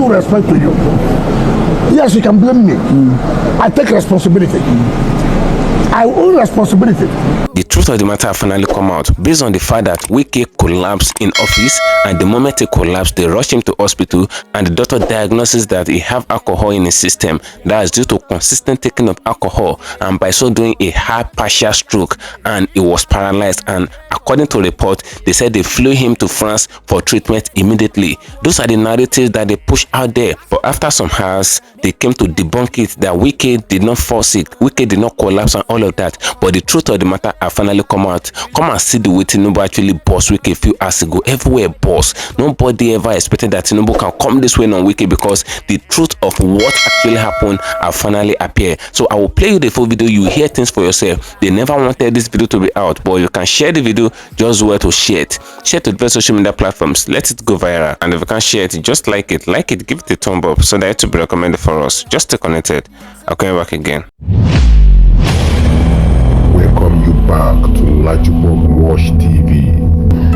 due respect to you, yes, you can blame me. I take responsibility. I own responsibility. The truth of the matter finally come out based on the fact that Wike collapsed in office, and the moment he collapsed, they rushed him to hospital, and the doctor diagnoses that he have alcohol in his system. That is due to consistent taking of alcohol, and by so doing a hard partial stroke, and he was paralyzed. And according to report, they said they flew him to France for treatment immediately. Those are the narratives that they push out there. But after some hours, they came to debunk it that Wike did not fall sick, Wike did not collapse and all of that. But the truth of the matter have finally come out. Come and see the way Tinubu actually boss Wike a few hours ago. Everywhere boss. Nobody ever expected that Tinubu can come this way on Wike, because the truth of what actually happened have finally appeared. So I will play you the full video. You hear things for yourself. They never wanted this video to be out, but you can share the video just where to share it. Share it to the social media platforms. Let it go viral. And if you can share it, just like it, give it a thumb up so that it will be recommended for us. Just stay connected. I'll come back again. Welcome you back to LAJUPOG TV.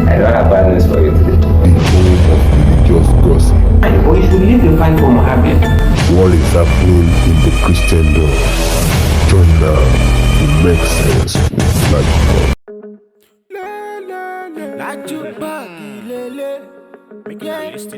I don't have bad news for you today. The home of religious gossip. But you should leave the fight for Mohammed. What is happening in the Christendom? Join now to make sense with LAJUPOG.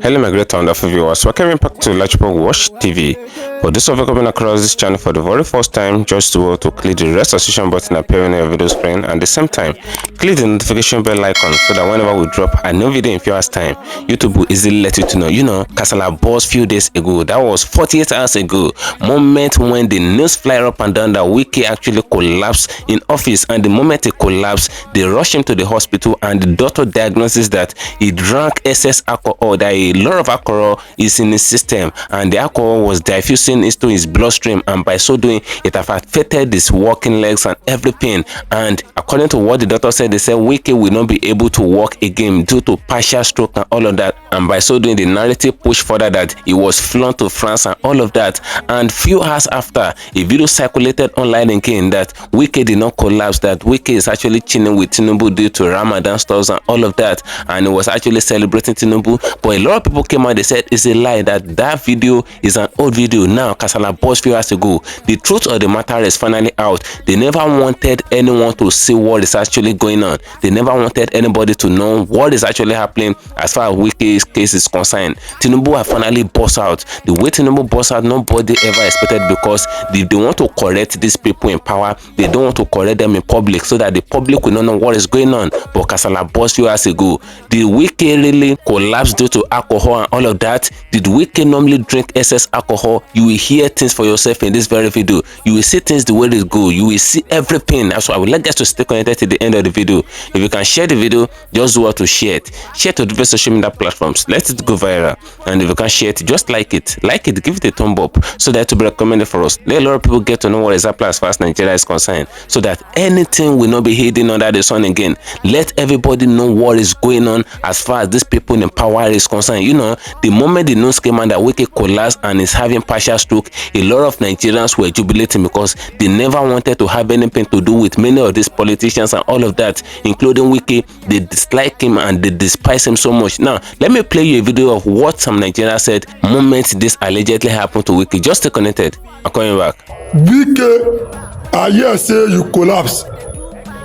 Hello my great wonderful viewers, welcome back to LAJUPOG TV. For those of you coming across this channel for the very first time, just to click the red subscription button appearing on your video screen, and at the same time click the notification bell icon so that whenever we drop a new video in few hours time, YouTube will easily let you to know. You know, Kasala boss few days ago, that was 48 hours ago, moment when the news fly up and down that Wike actually collapsed in office, and the moment he collapsed, they rushed him to the hospital, and the doctor diagnoses that he drank excess alcohol, that a lot of alcohol is in his system, and the alcohol was diffusing into his bloodstream, and by so doing it have affected his walking legs and everything. And according to what the doctor said, they said Wike will not be able to walk again due to partial stroke and all of that. And by so doing, the narrative pushed further that he was flown to France and all of that. And few hours after, a video circulated online again that Wike did not collapse, that Wike is actually chilling with Tinubu due to Ramadan stores and all of that, and he was actually celebrating Tinubu. But a lot of people came out, they said it's a lie, that video is an old video. Now Kasala boss few hours ago, the truth of the matter is finally out. They never wanted anyone to see what is actually going on. They never wanted anybody to know what is actually happening as far as Wike's case is concerned. Tinubu have finally bossed out. The way Tinubu bossed out, nobody ever expected, because they want to correct these people in power. They don't want to correct them in public so that the public will not know what is going on. But Kasala boss few hours ago, did Wike really collapse due to alcohol and all of that? Did Wike normally drink excess alcohol? You will hear things for yourself in this very video. You will see things the way they go. You will see everything. So I would like guys to stay connected to the end of the video. If you can share the video, just do what to share it. Share to the social media platforms. Let it go viral. And if you can share it, just like it, give it a thumb up so that it will be recommended for us. Let a lot of people get to know what is happening as far as Nigeria is concerned, so that anything will not be hidden under the sun again. Let everybody know what is going on as far as these people in power is concerned. You know, the moment the news came out that Wike collapsed and is having partial stroke, a lot of Nigerians were jubilating, because they never wanted to have anything to do with many of these politicians and all of that, including Wike. They dislike him and they despise him so much. Now, let me play you a video of what some Nigerians said moment this allegedly happened to Wike. Just stay connected. I'm coming back. Wike, I hear say you collapse.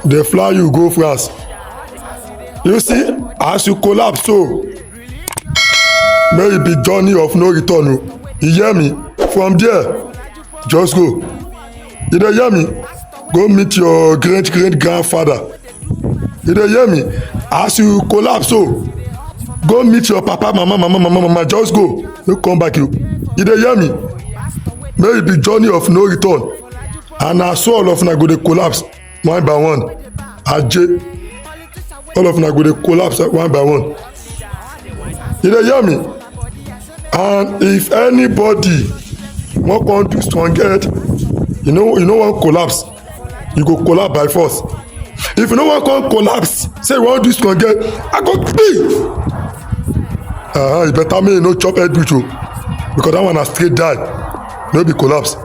They fly you go France. You see, as you collapse, so may it be journey of no return. You hear me? From there, just go. You dey hear me? Go meet your great-great-grandfather. You dey hear me? As you collapse, so go meet your papa, mama. Just go. Don't come back. You dey hear me? May it be journey of no return. And I saw all of una go dey collapse one by one. Ajay, all of una go dey collapse one by one. You dey hear me? And if anybody wan come do strong head, you know wan collapse, you go collapse by force. If you no wan come collapse, say you wan do strong head, I go pay. You better make you no chop head with you, because that one na straight die, no be collapse.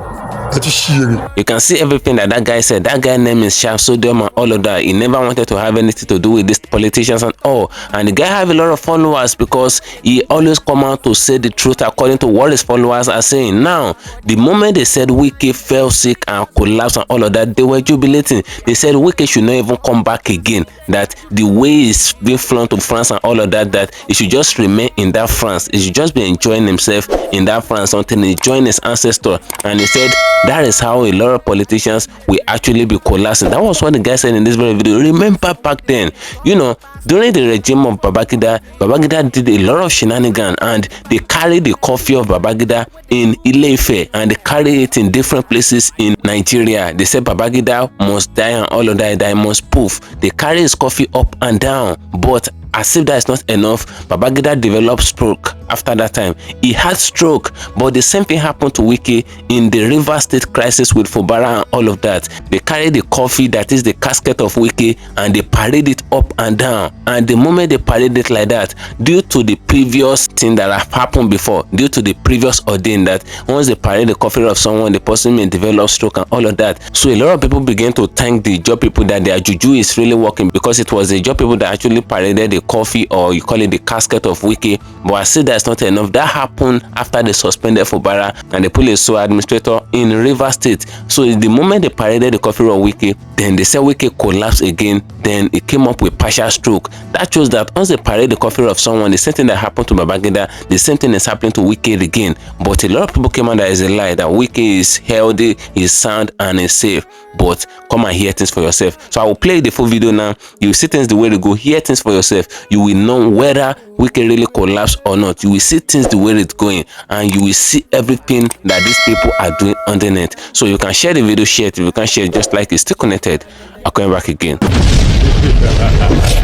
ẹ ti ṣí èrè. You can see everything that guy said. That guy name is Sharp Sodium and all of that. He never wanted to have anything to do with these politicians and all. And the guy have a lot of followers because he always come out to say the truth according to what his followers are saying. Now, the moment they said Wike fell sick and collapsed and all of that, they were jubilating. They said Wike should not even come back again. That the way he's being flown to France and all of that, that he should just remain in that France. He should just be enjoying himself in that France until he join his ancestor. And he said that is how a lot of politicians will actually be collapsing. That was what the guy said in this very video. Remember back then, you know, during the regime of Babangida did a lot of shenanigans, and they carried the coffee of Babangida in Ile-Ife and they carried it in different places in Nigeria. They said Babangida must die and all of that must poof. They carry his coffee up and down, but as if that is not enough, Babangida developed stroke. After that time, he had stroke, but the same thing happened to Wike in the Rivers State crisis with Fubara and all of that. They carried the coffee, that is the casket of Wike, and they parade it up and down. And the moment they parade it like that, due to the previous thing that have happened before, due to the previous ordain that once they parade the coffee of someone, the person may develop stroke and all of that. So a lot of people began to thank the job people that their juju is really working, because it was the job people that actually paraded the coffee, or you call it the casket of Wike. But I see that's not enough. That happened after they suspended Fubara and they put a SO administrator in Rivers State. So the moment they paraded the coffee of Wike, then they said Wike collapsed again. Then it came up with partial stroke. That shows that once they parade the coffee of someone, the same thing that happened to Babangida, the same thing is happening to Wike again. But a lot of people came on that is a lie, that Wike is healthy, is sound, and is safe. But come and hear things for yourself. So I will play the full video now. You will see things the way to go. Hear things for yourself. You will know whether Wike really collapse or not. You will see things the way it's going, and you will see everything that these people are doing on the net. So you can share the video, share it. If you can share it, just like it, stay connected. I'll come back again.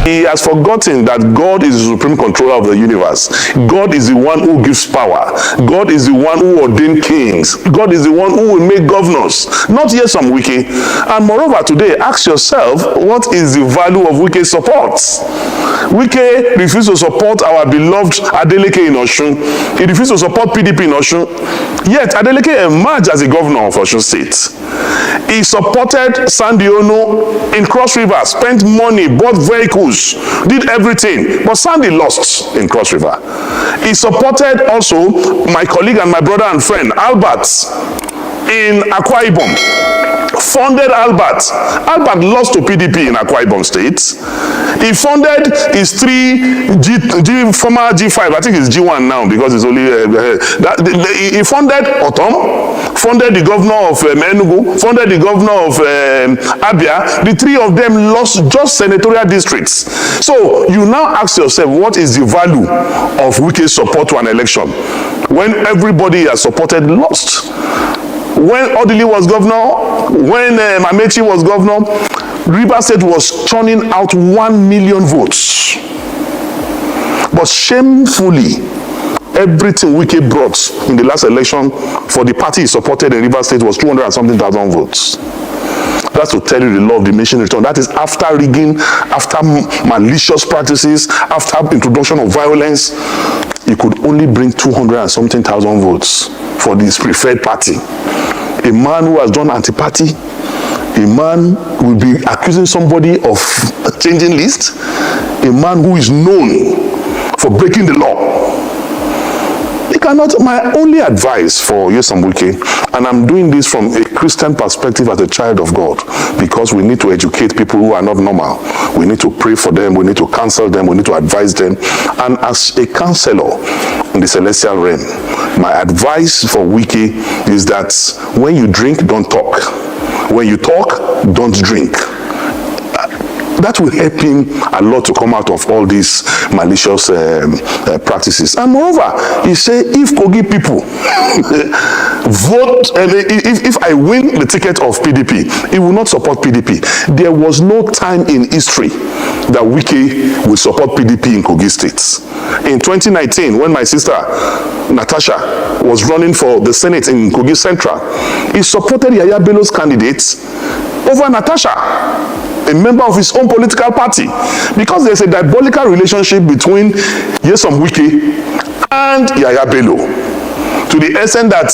He has forgotten that God is the supreme controller of the universe. God is the one who gives power. God is the one who ordained kings. God is the one who will make governors, not yet some Wike. And moreover, today, ask yourself, what is the value of Wike's support? Wike refused to support our beloved Adeleke in Osun. He refused to support PDP in Osun. Yet Adeleke emerged as a governor of Osun State. He supported Sunday Ono in Cross River, spent money, bought vehicles, did everything, but Sunday lost in Cross River. He supported also my colleague and my brother and friend Albert in Akwa Ibom. Funded Albert. Albert lost to PDP in Akwa Ibom State. He funded his former G5, I think it's G1 now because it's only he funded Otom, funded the governor of Enugu, funded the governor of Abia. The three of them lost just senatorial districts. So you now ask yourself, what is the value of Wike's support to an election when everybody has supported lost? When Odili was governor, when Mamechi was governor, Rivers State was churning out 1 million votes. But shamefully, everything Wike brought in the last election for the party he supported in Rivers State was 200 and something thousand votes. That's to tell you the law of diminishing return. That is after rigging, after malicious practices, after introduction of violence. He could only bring 200 and something thousand votes for this preferred party. A man who has done anti-party, a man who will be accusing somebody of changing list, a man who is known for breaking the law. He cannot. My only advice for Nyesom Wike, and I'm doing this from a Christian perspective as a child of God, because we need to educate people who are not normal. We need to pray for them, we need to counsel them, we need to advise them. And as a counselor in the celestial realm, my advice for Wike is that when you drink, don't talk. When you talk, don't drink. That will help him a lot to come out of all these malicious practices. And moreover, he said, if Kogi people vote, if I win the ticket of PDP, he will not support PDP. There was no time in history that Wike would support PDP in Kogi State. In 2019, when my sister Natasha was running for the Senate in Kogi Central, he supported Yaya Bello's candidate over Natasha, a member of his own political party, because there's a diabolical relationship between Nyesom Wike and Yaya Bello, to the extent that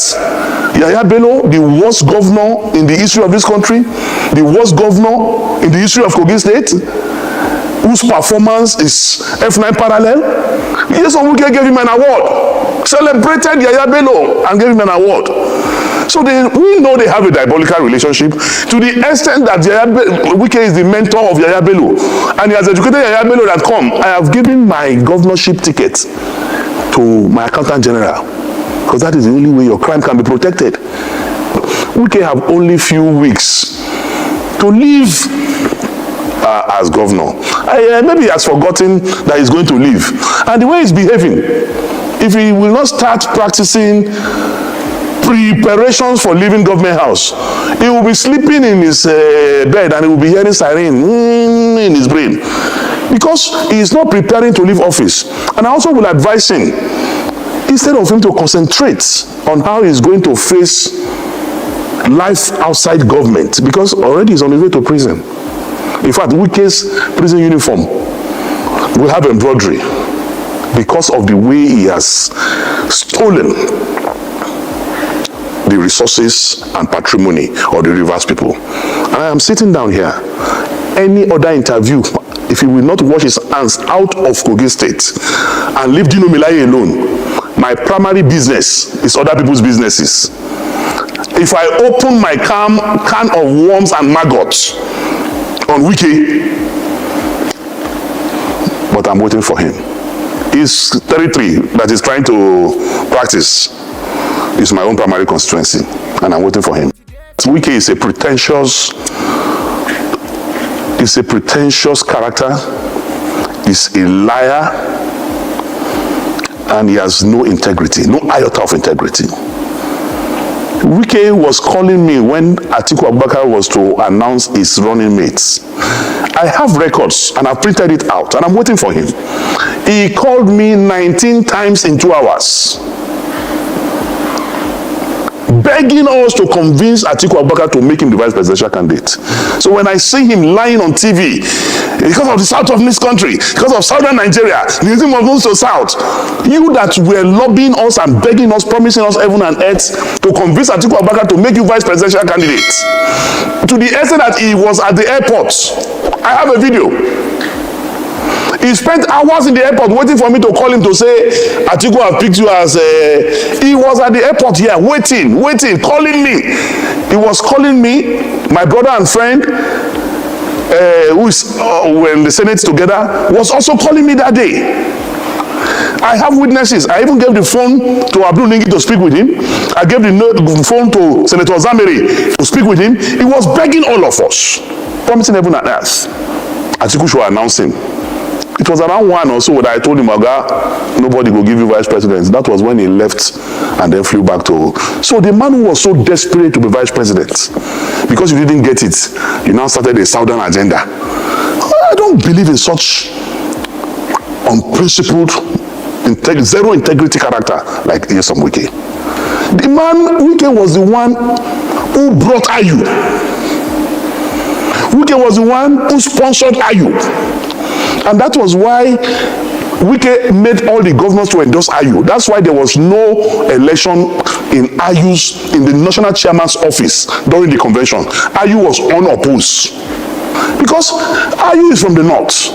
Yaya Bello, the worst governor in the history of this country, the worst governor in the history of Kogi State, whose performance is F9 parallel. Yes, Wike gave him an award, celebrated Yaya Bello and gave him an award. So we know they have a diabolical relationship to the extent that Wike is the mentor of Yaya Bello. And he has educated Yaya Bello that, come, I have given my governorship ticket to my accountant general, because that is the only way your crime can be protected. Wike have only few weeks to live as governor. Maybe he has forgotten that he's going to leave. And the way he's behaving, if he will not start practicing preparations for leaving government house, he will be sleeping in his bed and he will be hearing siren in his brain, because he is not preparing to leave office. And I also will advise him, instead of him to concentrate on how he's going to face life outside government, because already he's on his way to prison. In fact, Wike's prison uniform will have embroidery because of the way he has stolen the resources and patrimony of the Rivers people. And I am sitting down here. Any other interview, if he will not wash his hands out of Kogi State and leave DINO MELAYE alone, my primary business is other people's businesses. If I open my can of worms and maggots on Wike, but I'm waiting for him. His territory that he's trying to practice is my own primary constituency, and I'm waiting for him. Wike is a pretentious character, is a liar, and he has no integrity, no iota of integrity. Wike was calling me when Atiku Abubakar was to announce his running mates. I have records and I've printed it out and I'm waiting for him. He called me 19 times in 2 hours, begging us to convince Atiku Abubakar to make him the vice presidential candidate. So when I see him lying on TV, because of the south of this country, because of southern Nigeria, the name of moves to south, you that were lobbying us and begging us, promising us heaven and earth to convince Atiku Abubakar to make you vice presidential candidate, to the extent that he was at the airport. I have a video. He spent hours in the airport waiting for me to call him to say, Atiku have picked you as he was at the airport here, waiting, calling me. He was calling me, my brother and friend, who is were in the Senate together, was also calling me that day. I have witnesses. I even gave the phone to Abdul Ningi to speak with him. I gave the phone to Senator Zameri to speak with him. He was begging all of us, promising heaven and earth. Atiku should announce him. It was around 1 or so that I told him, Oga, nobody will give you vice president. That was when he left and then flew back to. So the man who was so desperate to be vice president, because you didn't get it, you now started a southern agenda. I don't believe in such unprincipled, zero integrity character like Nyesom Wike. The man, Wike was the one who brought Ayu. Wike was the one who sponsored Ayu. And that was why Wike made all the governors to endorse Ayu. That's why there was no election in Ayu's, in the national chairman's office during the convention. Ayu was unopposed. Because Ayu is from the north.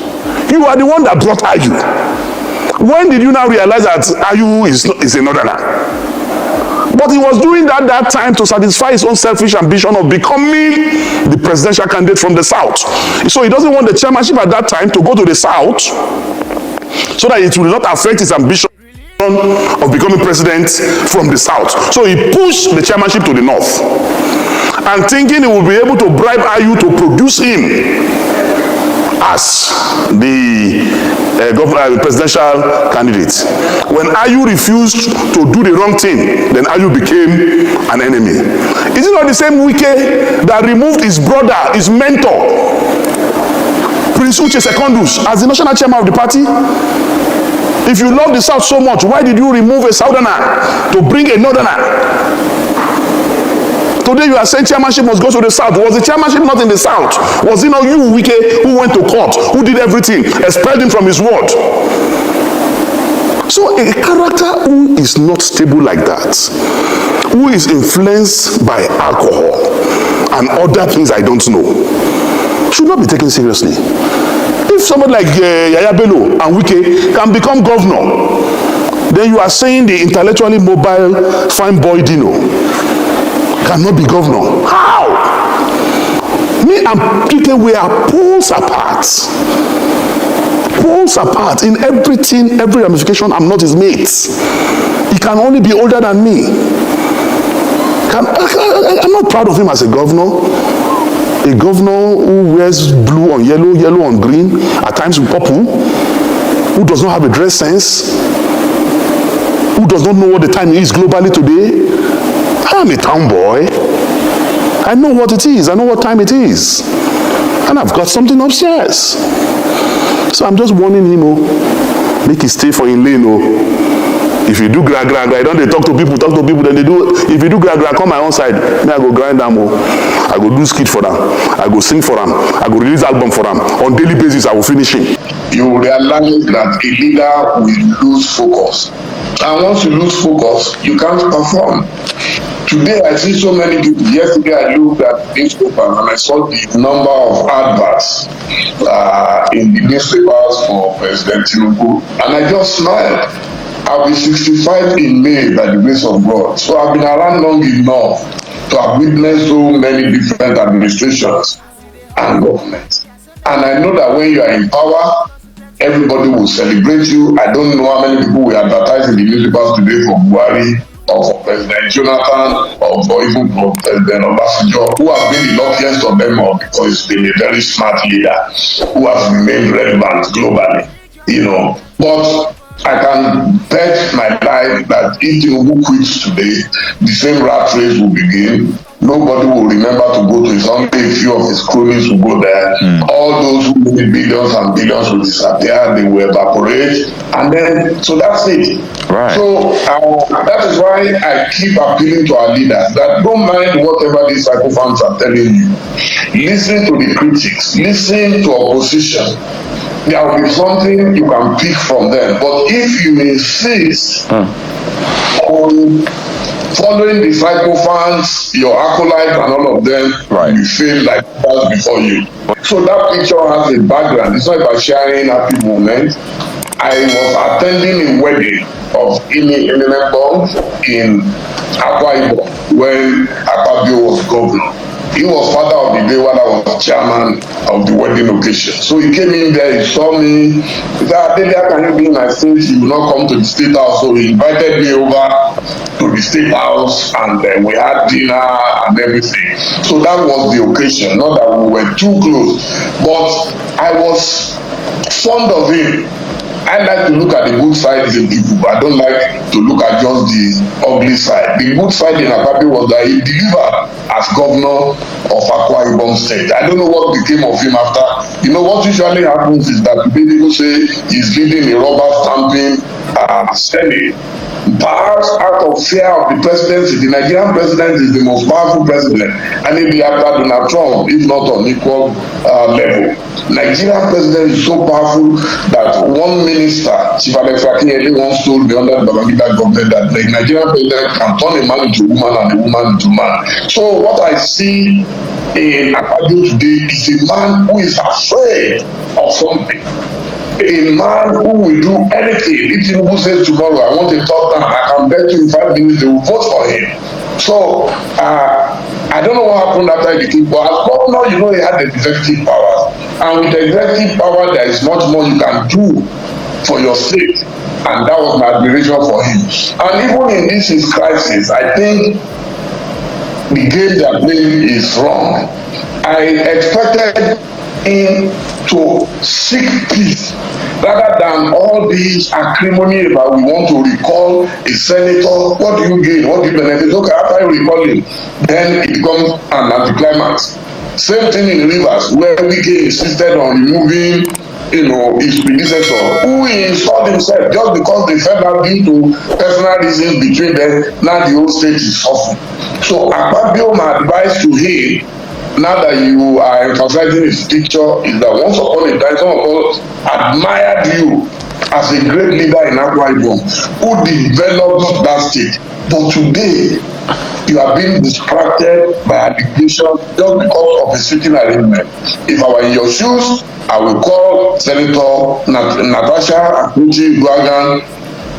You are the one that brought Ayu. When did you now realize that Ayu is a northerner? But he was doing that time to satisfy his own selfish ambition of becoming the presidential candidate from the south. So he doesn't want the chairmanship at that time to go to the south so that it will not affect his ambition of becoming president from the south. So he pushed the chairmanship to the north and thinking he will be able to bribe Ayu to produce him as the presidential candidate. When Ayu refused to do the wrong thing, then Ayu became an enemy. Is it not the same Wike that removed his brother, his mentor, Prince Uche Secondus, as the national chairman of the party? If you love the South so much, why did you remove a southerner to bring a northerner? Today you are saying chairmanship must go to the south. Was the chairmanship not in the south? Was it not you, Wike, who went to court, who did everything, expelled him from his ward? So a character who is not stable like that, who is influenced by alcohol and other things I don't know should not be taken seriously. If somebody like Yaya Bello and Wike can become governor, then you are saying the intellectually mobile fine boy Dino cannot be governor. How? Me and Peter, we are poles apart. Poles apart in everything, every ramification. I'm not his mate. He can only be older than me. I'm not proud of him as a governor. A governor who wears blue on yellow, yellow on green, at times with purple, who does not have a dress sense, who does not know what the time is globally today. I am a town boy. I know what it is. I know what time it is. And I've got something upstairs. So I'm just warning him, make it stay for in lane. If you do gra, I don't they talk to people, then they do. If you do gra, come my own side, me I go grind them. I go do skit for them. I go sing for them. I go release album for them. On daily basis, I will finish it. You realize that a leader will lose focus. And once you lose focus, you can't perform. Today, I see so many people. Yesterday, I looked at newspaper and I saw the number of adverts in the newspapers for President Tinubu, and I just smiled. I'll be 65 in May by the grace of God. So I've been around long enough to have witnessed so many different administrations and governments. And I know that when you are in power, everybody will celebrate you. I don't know how many people will advertise in the newspapers today for Buhari, or for President Jonathan, or for even for President Obasanjo, who have been the luckiest of them all because he's been a very smart leader who has remained relevant globally, But I can bet my life that if Tinubu quits today, the same rat race will begin. Nobody will remember to go to his only a few of his cronies will go there. All those who made billions and billions will disappear, they will evaporate, and then so that's it. Right. So that is why I keep appealing to our leaders that don't mind whatever these psychophants are telling you. Listen to the critics, listen to opposition. There will be something you can pick from them. But if you insist on following the psychophants, your acolytes and all of them, you feel like that's before you. So that picture has a background. It's not about sharing happy moments. I was attending a wedding of Intermittent in Akwa Ibom when Akpabio was governor. He was father of the day while I was chairman of the wedding occasion. So he came in there, he saw me, he said, "Dele, can you be in my state? You will not come to the state house." So he invited me over to the state house, and we had dinner and everything. So that was the occasion, not that we were too close, but I was fond of him. I like to look at the good side in people. I don't like to look at just the ugly side. The good side in Akpabio was that he delivered as governor of Akwa Ibom State. I don't know what became of him after. What usually happens is that people say he's leading a rubber stamping Senate. Perhaps out of fear of the presidency, the Nigerian president is the most powerful president, and maybe after Donald Trump, if not on equal level. Nigerian president is so powerful that one minister, Chief Alex Akinye, once told me under the Babangida government that the Nigerian president can turn a man into a woman and a woman into a man. So what I see in Akpabio today is a man who is afraid of something. A man who will do anything. If Tinubu says tomorrow, I want a top down, I can bet you in 5 minutes they will vote for him. So, I don't know what happened after he became, but as governor, he had the executive powers. And with the executive power, there is much more you can do for your state. And that was my admiration for him. And even in this his crisis, I think the game they are playing is wrong. I expected him to seek peace rather than all these acrimony about we want to recall a senator. What do you gain? What do you benefit? Okay, after you recall him, then it becomes an anticlimax. Same thing in Rivers, where Wike insisted on removing his predecessor, who he installed himself just because they fell out due to personal reasons between them. Now the whole state is suffering. So Akpabio, my advice to him, now that you are emphasizing his picture, is that once upon a time, some of us admired you as a great leader in Akwa Ibom who developed that state. But today, you are being distracted by allegations just because of a sitting arrangement. If I were in your shoes, I will call Senator Natasha Akpoti-Uduaghan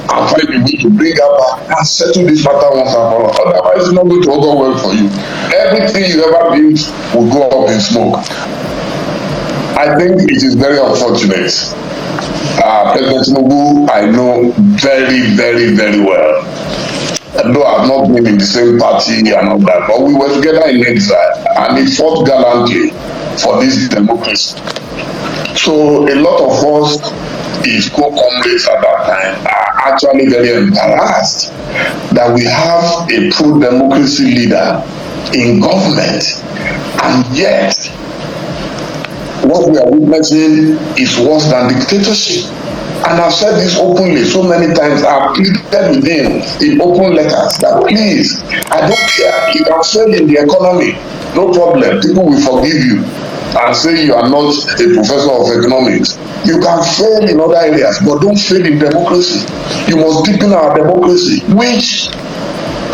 and find a way to bring her back and settle this matter once and for all. Otherwise, it's not going to go well for you. Everything you ever built will go up in smoke. I think it is very unfortunate. President Tinubu, I know very, very, very well. Though I've not been in the same party and all that, but we were together in exile and he fought gallantly for this democracy. So a lot of us, his co-comrades at that time, are actually very embarrassed that we have a pro-democracy leader in government, and yet what we are witnessing is worse than dictatorship. And I've said this openly so many times. I've pleaded with him in open letters that please, I don't care. You can fail in the economy, no problem. People will forgive you and say you are not a professor of economics. You can fail in other areas, but don't fail in democracy. You must deepen our democracy, which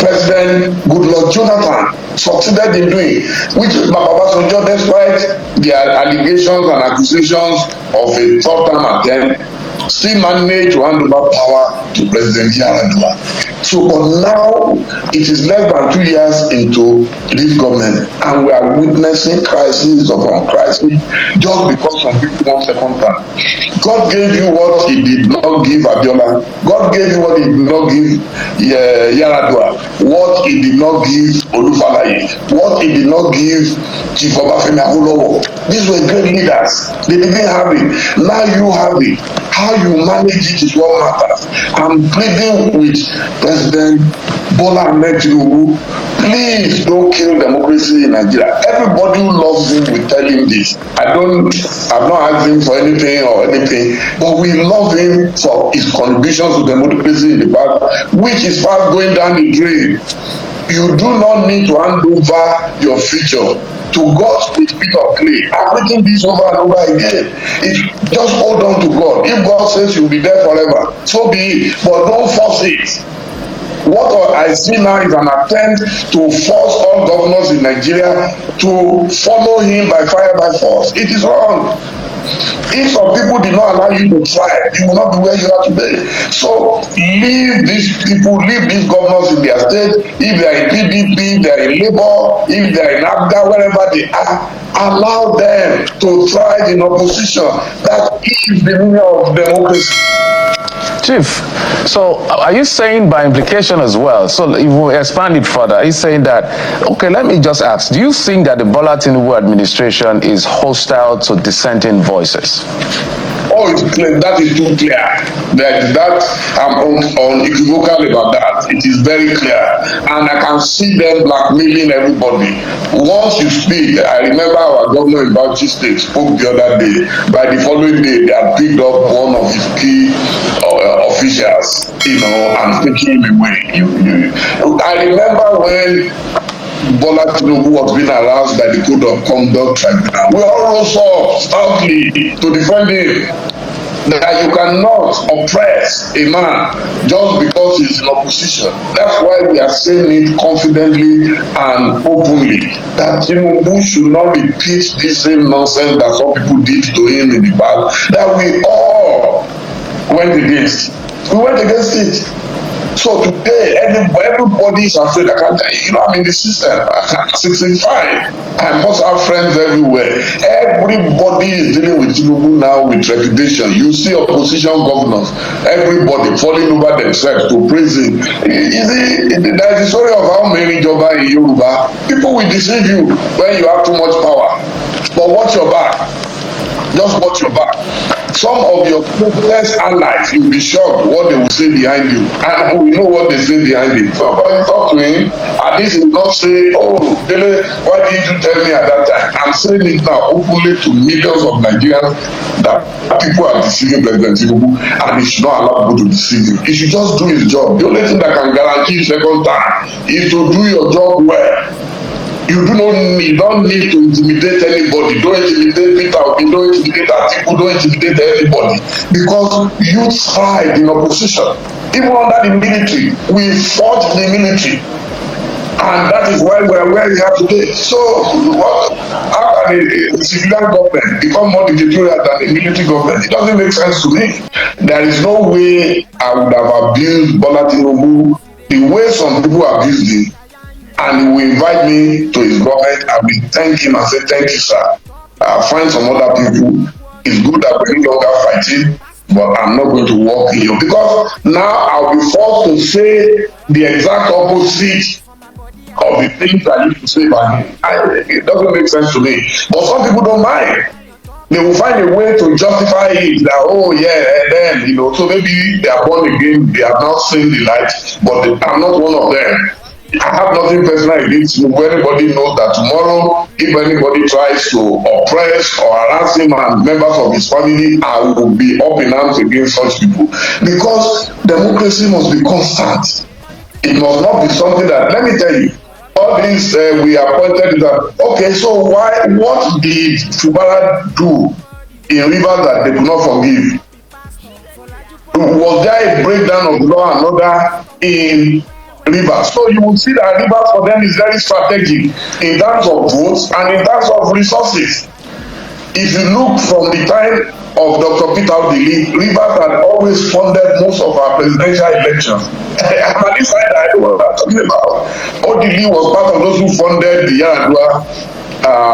President Goodluck Jonathan succeeded in doing, which Baba Obasanjo, despite their allegations and accusations of a third-term attempt, still managed to hand over power to President Yar'Adua. So, but now it is less than 2 years into this government, and we are witnessing crisis upon crisis just because some people want second term. God gave you what He did not give Abiola. God gave you what He did not give Yar'Adua. What He did not give Olufalaye. What He did not give Chief Obafemi Awolowo. These were great leaders. They didn't have it. Now you have it. How you manage it is what matters. I'm pleading with President Bola Ahmed Tinubu, please don't kill democracy in Nigeria. Everybody who loves him will tell him this. I've not asked him for anything or anything, but we love him for his contributions to democracy in the past, which is fast going down the drain. You do not need to hand over your future to God's bit of clay. I'm reading this over and over again. Just hold on to God. If God says you'll be there forever, so be it. But don't force it. What I see now is an attempt to force all governors in Nigeria to follow him by fire by force. It is wrong. If some people did not allow you to try, you will not be where you are today. So leave these people, leave these governors in their state. If they are in PDP, they are in Labour, if they are in ABGA, wherever they are, allow them to thrive in opposition. That is the meaning of democracy. Chief, so are you saying by implication as well, so if we expand it further, are you saying that, okay, let me just ask, do you think that the Bola Tinubu administration is hostile to dissenting voices? Oh, it's clear. That is too clear. That I'm unequivocal about that. It is very clear. And I can see them blackmailing everybody. Once you speak, I remember our governor in Bauchi State spoke the other day. By the following day, they had picked up one of his key officials, and taking him away. I remember when Bola Tinubu was being aroused by the Code of Conduct Tribunal. We all rose up stoutly to defend him. That you cannot oppress a man just because he's in opposition. That's why we are saying it confidently and openly that Tinubu should not repeat this same nonsense that some people did to him in the past, that we all went against. We went against it. So today, everybody is afraid. I'm in the system. I'm 65. I must have friends everywhere. Everybody is dealing with Tinubu now with trepidation. You see opposition governors, everybody falling over themselves to praise him. There is a story of how many Joba in Yoruba, people will deceive you when you have too much power. But watch your back. Just watch your back. Some of your closest allies, you'll be shocked what they will say behind you. And we know what they say behind it. So when you talk to him, at least he will not say, oh, Dele, why did you tell me at that time? I'm saying it now openly to millions of Nigerians that people are deceiving President Tinubu, and he should not allow people to deceive him. He should just do his job. The only thing that can guarantee second time is to do your job well. You don't need to intimidate anybody. Don't intimidate Peter Obi, don't intimidate Atiku, don't intimidate anybody. Because you tried in opposition. Even under the military, we fought the military. And that is why we are where we are today. So, how can a civilian government become more dictatorial than a military government? It doesn't make sense to me. There is no way I would have abused Bola Tinubu the way some people abused him. And he will invite me to his government. I will thank him and say, thank you, sir. I'll find some other people. It's good that we're no longer fighting, but I'm not going to walk in you. Because now I'll be forced to say the exact opposite of the things I used to say by him. It doesn't make sense to me. But some people don't mind. They will find a way to justify it that, oh yeah, and then, so maybe they are born again, they have not seen the light, but I'm not one of them. I have nothing personal against him. Anybody knows that tomorrow, if anybody tries to oppress or harass him and members of his family, I will be up in arms against such people. Because democracy must be constant. It must not be something that, let me tell you, all this we appointed that. Okay, so what did Fubara do in Rivers that they could not forgive? Was there a breakdown of law and order in Rivers? So you will see that Rivers for them is very strategic in terms of votes and in terms of resources. If you look from the time of Dr. Peter DELE, Rivers had always funded most of our presidential elections. And this side, I know what I'm talking about. DELE was part of those who funded the Yaradua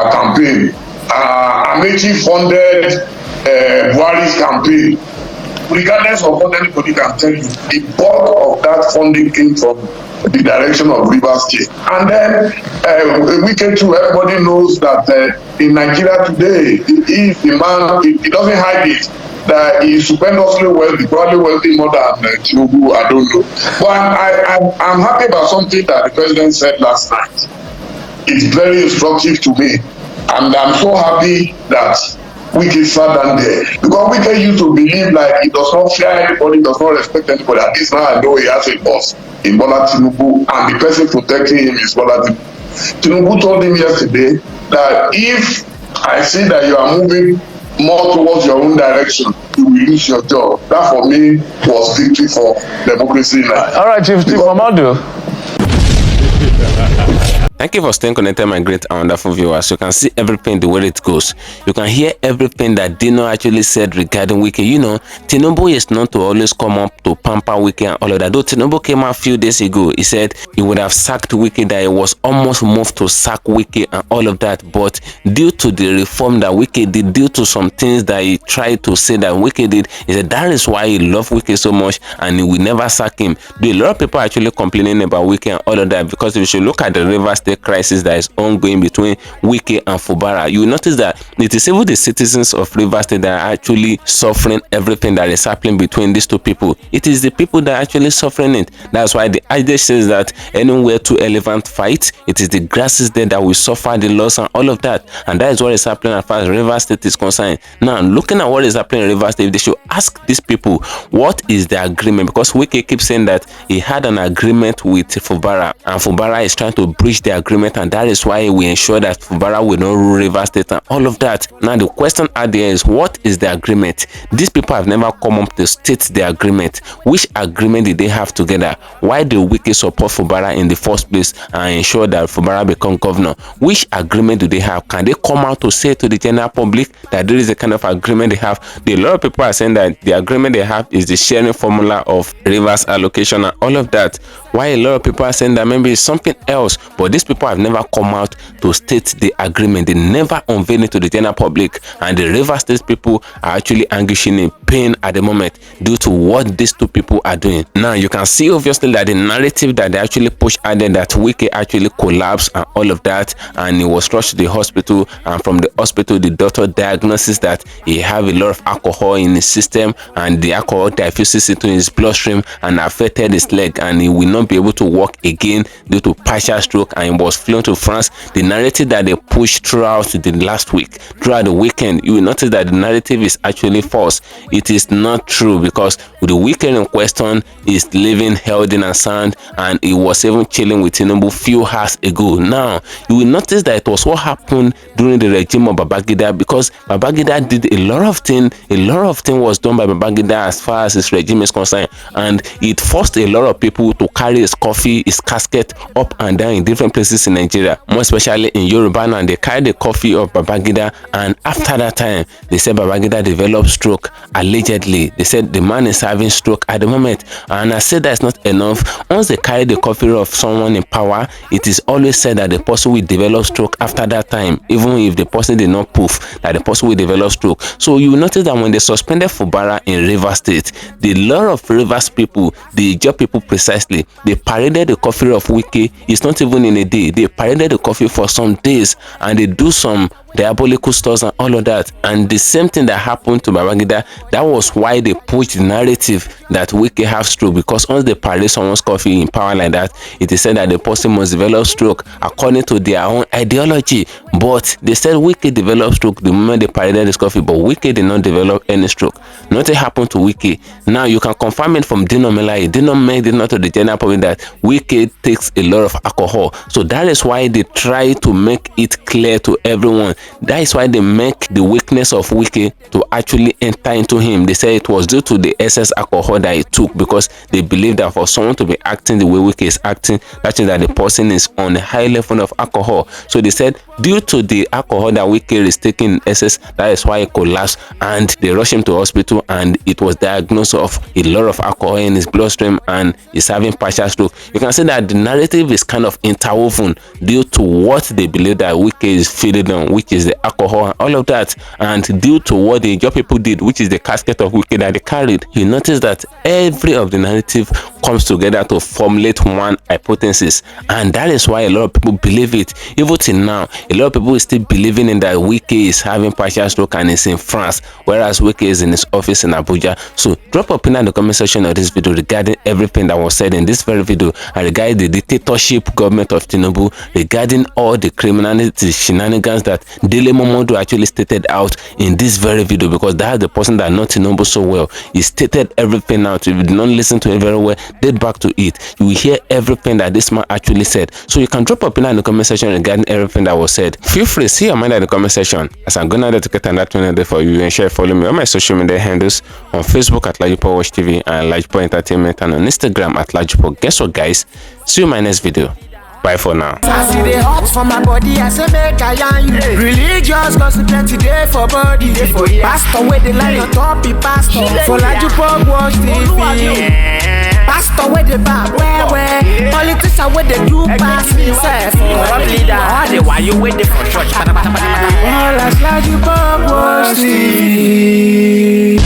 campaign. Amechi funded Buhari's campaign. Regardless of what anybody can tell you, the bulk of that funding came from the direction of Rivers State. And then Wike too, everybody knows that in Nigeria today, the man, he doesn't hide it, that he is stupendously wealthy, probably wealthy more than Tinubu, I don't know. But I'm happy about something that the president said last night. It's very instructive to me. And I'm so happy that Wike sat down there, because Wike used to believe like he does not fear anybody, does not respect anybody. At least now I know he has a boss in Bola Tinubu, and the person protecting him is Bola Tinubu. Tinubu told him yesterday that if I see that you are moving more towards your own direction, you will lose your job. That for me was victory for democracy now. All right, Chief MOMODU. Thank you for staying connected, my great and wonderful viewers. You can see everything the way it goes. You can hear everything that DINO actually said regarding Wike. Tinubu is known to always come up to pamper Wike and all of that. Though Tinubu came out a few days ago, he said he would have sacked Wike, that he was almost moved to sack Wike and all of that. But due to the reform that Wike did, due to some things that he tried to say that Wike did, he said that is why he loved Wike so much and he will never sack him. A lot of people are actually complaining about Wike and all of that, because if you should look at the Rivers State crisis that is ongoing between Wike and Fubara, you will notice that it is even the citizens of Rivers State that are actually suffering everything that is happening between these two people. It is the people that are actually suffering it. That's why the idea says that anywhere two elephants fight, it is the grasses there that will suffer the loss and all of that. And that is what is happening as far as Rivers State is concerned. Now, looking at what is happening in Rivers State, they should ask these people what is the agreement, because Wike keeps saying that he had an agreement with Fubara, and Fubara is trying to breach the agreement, and that is why we ensure that Fubara will not rule Rivers State and all of that. Now the question out there is, what is the agreement? These people have never come up to state the agreement. Which agreement did they have together? Why do Wike support Fubara in the first place and ensure that Fubara become governor? Which agreement do they have? Can they come out to say to the general public that there is a kind of agreement they have? A lot of people are saying that the agreement they have is the sharing formula of Rivers allocation and all of that. Why a lot of people are saying that maybe it's something else, but these people have never come out to state the agreement. They never unveil it to the general public, and the Rivers State people are actually anguishing in pain at the moment due to what these two people are doing. Now you can see obviously that the narrative that they actually push out there, that Wike actually collapsed and all of that, and he was rushed to the hospital, and from the hospital the doctor diagnosis that he have a lot of alcohol in his system, and the alcohol diffuses into his bloodstream and affected his leg, and he will not be able to walk again due to partial stroke, and he plane was flown to France, the narrative that they pushed throughout the last week, throughout the weekend, you will notice that the narrative is actually false. It is not true, because the weekend in question is living healthy and sound, and it was even chilling with Tinubu few hours ago. Now, you will notice that it was what happened during the regime of Babangida, because Babangida did a lot of things was done by Babangida as far as his regime is concerned, and it forced a lot of people to carry his coffee, his casket up and down in different places in Nigeria, more especially in Yoruba. And they carried the coffee of Babangida, and after that time, they said Babangida developed stroke. Allegedly, they said the man is having stroke at the moment, and I said that's not enough. Once they carry the coffee of someone in power, it is always said that the person will develop stroke after that time, even if the person did not prove that the person will develop stroke. So you will notice that when they suspended Fubara in Rivers State, the lot of Rivers people, the job people precisely, they paraded the coffee of Wike. It's not even in a day. They paraded the coffee for some days, and they do some diabolical stores and all of that. And the same thing that happened to Babangida, that was why they pushed the narrative that Wike have stroke, because once they parade someone's coffee in power like that, it is said that the person must develop stroke according to their own ideology. But they said Wike developed stroke the moment they paraded this coffee, but Wike did not develop any stroke. Nothing happened to Wike. Now you can confirm it from DINO MELAYE. DINO made it not to the general public that Wike takes a lot of alcohol. So that is why they try to make it clear to everyone. That is why they make the weakness of Wike to actually enter into him. They say it was due to the excess alcohol that he took, because they believe that for someone to be acting the way Wike is acting, that means that the person is on a high level of alcohol. So they said due to the alcohol that Wike is taking in excess, that is why he collapsed, and they rushed him to hospital, and it was diagnosed of a lot of alcohol in his bloodstream, and he's having partial stroke. You can see that the narrative is kind of interwoven due to what they believe that Wike is feeding on, which is the alcohol and all of that, and due to what the job people did, which is the casket of Wike that they carried. You notice that every of the narrative comes together to formulate one hypothesis, and that is why a lot of people believe it. Even till now, a lot of people is still believing in that Wike is having partial stroke and is in France, whereas Wike is in his office in Abuja. So drop a opinion in the comment section of this video regarding everything that was said in this very video, and regarding the dictatorship government of Tinubu, regarding all the criminality shenanigans that DELE MOMODU actually stated out in this very video, because that's the person that knows Tinubu so well. He stated everything out. If you did not listen to it very well, get back to it. You will hear everything that this man actually said. So you can drop a opinion in the comment section regarding everything that was said. Feel free to see your mind in the comment section, as I'm gonna dedicate another there for you, and share, follow me on my social media handles on Facebook at LAJUPOG TV and LAJUPOG Entertainment, and on Instagram at LAJUPOG. Guess what, guys? See you in my next video. Bye for now. I see the hot for my body, I say make I yarn you. Religious gossip plenty day for body. Pastor where they like on top, be pastor. For LAJUPOG Watch TV. Pastor where they back, where? Politician where they do pass himself. World leader, all the while you waiting for church. All as LAJUPOG Watch TV.